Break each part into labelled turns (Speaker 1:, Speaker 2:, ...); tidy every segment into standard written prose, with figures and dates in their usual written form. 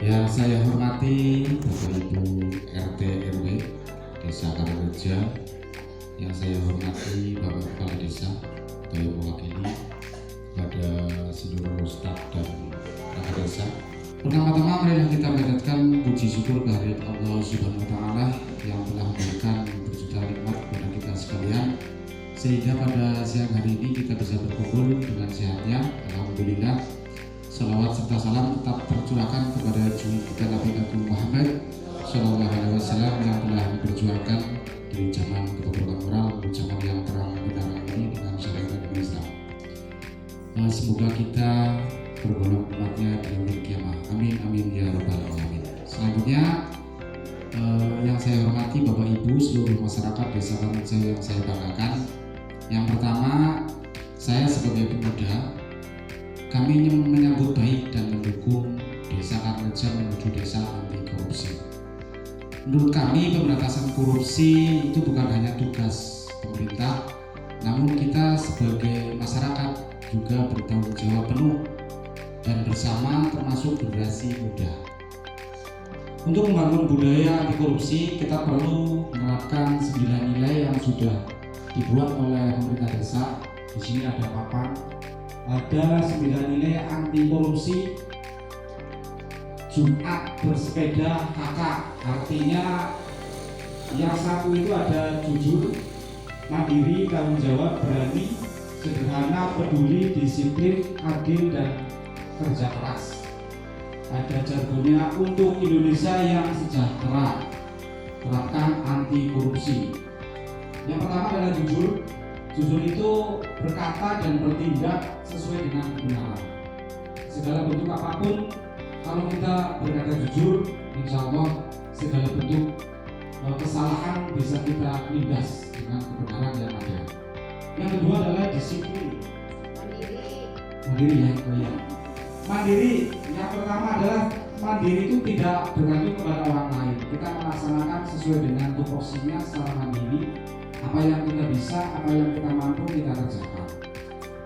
Speaker 1: Yang saya hormati Bapak Ibu RT RW Desa Karangreja, yang saya hormati Bapak Kepala Desa, Bapak mewakili pada seluruh staf dan perangkat desa. Pertama-tama marilah kita panjatkan puji syukur kehadirat Allah Subhanahu wa taala yang telah memberikan berjuta nikmat kepada kita sekalian, sehingga pada siang hari ini kita bisa berkumpul dengan sehatnya. Alhamdulillah. Salawat serta salam tetap tercurahkan kepada junjungan Nabi Agung Muhammad Sallallahu Alaihi Wasallam yang telah memperjuangkan di zaman kebobrokan moral, zaman yang terang benderang ini dengan syariat Islam. Semoga kita tergolong umatnya di yaumil kiamah. Amin amin ya rabbal alamin. Selanjutnya yang saya hormati Bapak Ibu seluruh masyarakat Desa Karangreja yang saya banggakan. Yang pertama, saya sebagai pemuda, kami menyambut baik dan mendukung Desa Karangreja menuju desa anti korupsi. Menurut kami, pemberantasan korupsi itu bukan hanya tugas pemerintah, namun kita sebagai masyarakat juga bertanggung jawab penuh dan bersama, termasuk generasi muda. Untuk membangun budaya anti korupsi, kita perlu menerapkan 9 nilai yang sudah dibuat oleh pemerintah desa. Di sini ada papan. Ada 9 nilai anti korupsi. Jumat bersepeda kakak, artinya yang satu itu ada jujur, mandiri, tanggung jawab, berani, sederhana, peduli, disiplin, adil, dan kerja keras. Ada jargonnya untuk Indonesia yang sejahtera, terapkan anti korupsi. Yang pertama adalah jujur. Jujur itu berkata dan bertindak sesuai dengan kebenaran. Segala bentuk apapun, kalau kita berkata jujur, insya Allah segala bentuk kesalahan bisa kita lindas dengan kebenaran yang ada. Yang kedua adalah disiplin. Mandiri ya. Mandiri, yang pertama adalah mandiri itu tidak bergantung kepada orang lain. Kita melaksanakan sesuai dengan tupoksinya secara mandiri. Apa yang kita bisa, apa yang kita mampu kita kerjakan.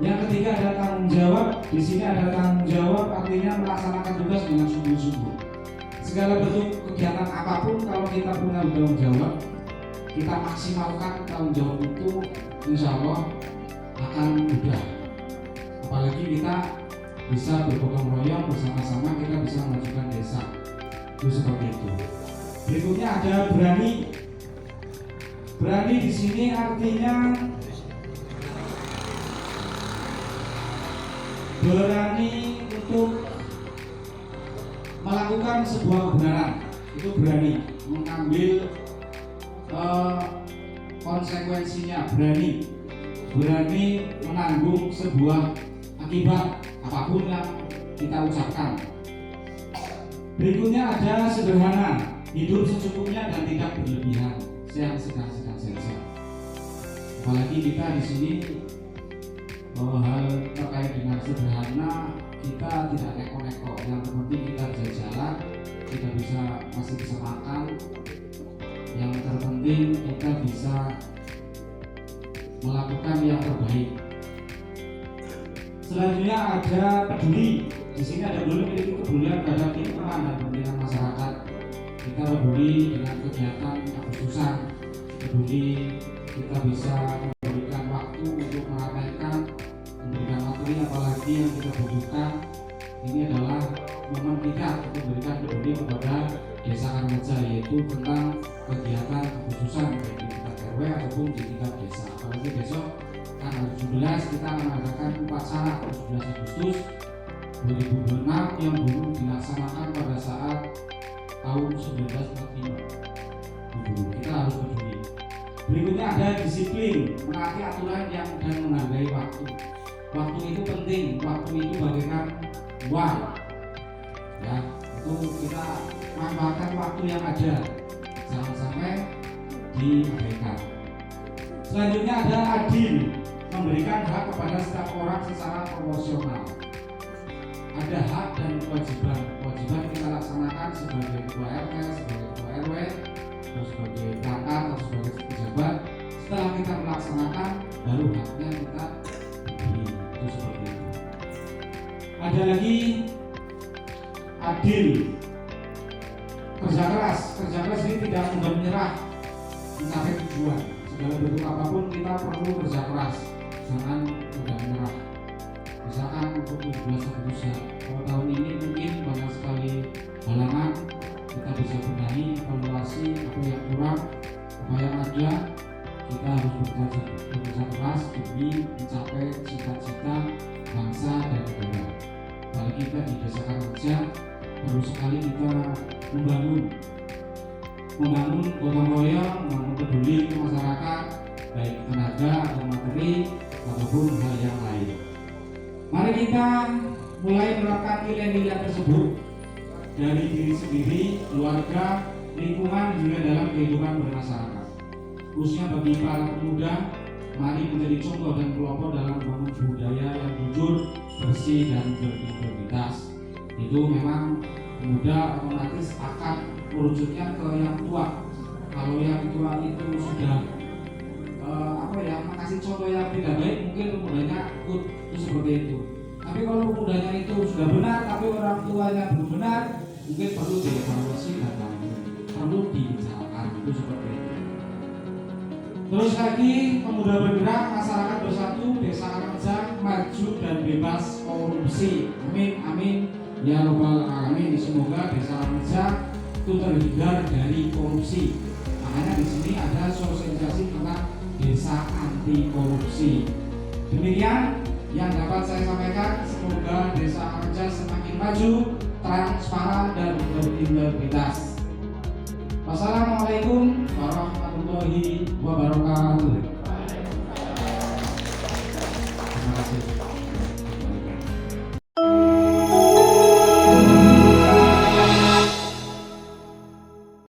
Speaker 1: Yang ketiga ada tanggung jawab. Di sini ada tanggung jawab, artinya melaksanakan tugas dengan sungguh-sungguh. Segala bentuk kegiatan apapun, kalau kita punya tanggung jawab, kita maksimalkan tanggung jawab itu, insya Allah akan mudah. Apalagi kita bisa bergotong royong bersama-sama, kita bisa memajukan desa. Itu seperti itu. Berikutnya ada berani. Berani di sini artinya berani untuk melakukan sebuah kebenaran. Itu berani mengambil konsekuensinya, berani menanggung sebuah akibat apapun yang kita ucapkan. Berikutnya ada sederhana, hidup secukupnya dan tidak berlebihan, yang sedang-sedang saja. Apalagi kita di sini hal terkait dengan sederhana, kita tidak neko-neko. Yang terpenting kita bisa jalan, kita masih bisa makan. Yang terpenting kita bisa melakukan yang terbaik. Selanjutnya ada peduli. Di sini ada memiliki kepedulian terhadap lingkungan dan kepentingan masyarakat. Kita peduli dengan kegiatan Agustusan, peduli kita bisa memberikan waktu untuk meramaikan, memberikan materi apalagi yang kita butuhkan. Ini adalah momen kita untuk memberikan peduli kepada Desa Karangreja, yaitu tentang kegiatan Agustusan baik di tingkat RW ataupun di tingkat desa. Apalagi besok tanggal 17 kita akan mengadakan upacara 17 Agustus 2026 yang dulu dilaksanakan pada saat tahun 1945. Kita harus peduli. Berikutnya ada disiplin, menaati aturan dan menghargai waktu. Waktu itu penting, waktu itu bagaikan uang. Ya, itu kita manfaatkan waktu yang ada, jangan sampai diabaikan. Selanjutnya ada adil, memberikan hak kepada setiap orang secara proporsional. Ada hak dan kewajiban. Kewajiban kita laksanakan sebagai ketua RT, sebagai ketua RW, atau sebagai perangkat, atau sebagai pejabat. Setelah kita melaksanakan, baru haknya kita beri. Itu seperti itu. Ada lagi adil.
Speaker 2: Kerja keras ini tidak mudah menyerah mencapai tujuan. Segala bentuk apapun kita perlu kerja keras, jangan mudah menyerah. Misalkan untuk tujuan satu usaha, kalau tahun ini mungkin banyak sekali halangan, kita bisa benahi, evaluasi apa yang kurang, apa yang ada. Kita harus bekerja keras demi mencapai cita-cita bangsa dan negara. Kalau kita di Desa Karangreja, perlu sekali kita membangun gotong royong, membangun peduli ke masyarakat, baik tenaga atau materi ataupun hal yang lain. Mari kita mulai menerapkan nilai-nilai tersebut dari diri sendiri, keluarga, lingkungan hingga dalam kehidupan bermasyarakat. Khususnya bagi para pemuda, mari menjadi contoh dan pelopor dalam membangun budaya yang jujur, bersih dan berintegritas. Itu memang pemuda otomatis akan merujuknya ke yang tua. Kalau yang tua itu sudah mengasih contoh yang tidak baik, mungkin pemudanya ikut itu seperti itu. Tapi kalau pemudanya itu sudah benar tapi orang tuanya belum benar, mungkin perlu dievaluasi dan perlu dibicarakan, itu seperti itu. Terus lagi, pemuda bergerak, masyarakat bersatu, Desa Karangreja maju dan bebas korupsi. Amin, amin, ya robbal alamin. Semoga Desa Karangreja itu terhindar dari korupsi. Makanya di sini ada sosialisasi tentang desa anti korupsi. Demikian yang dapat saya sampaikan. Semoga Desa Karangreja semakin maju, transparan dan berintegritas. Wassalamualaikum warahmatullahi wabarakatuh.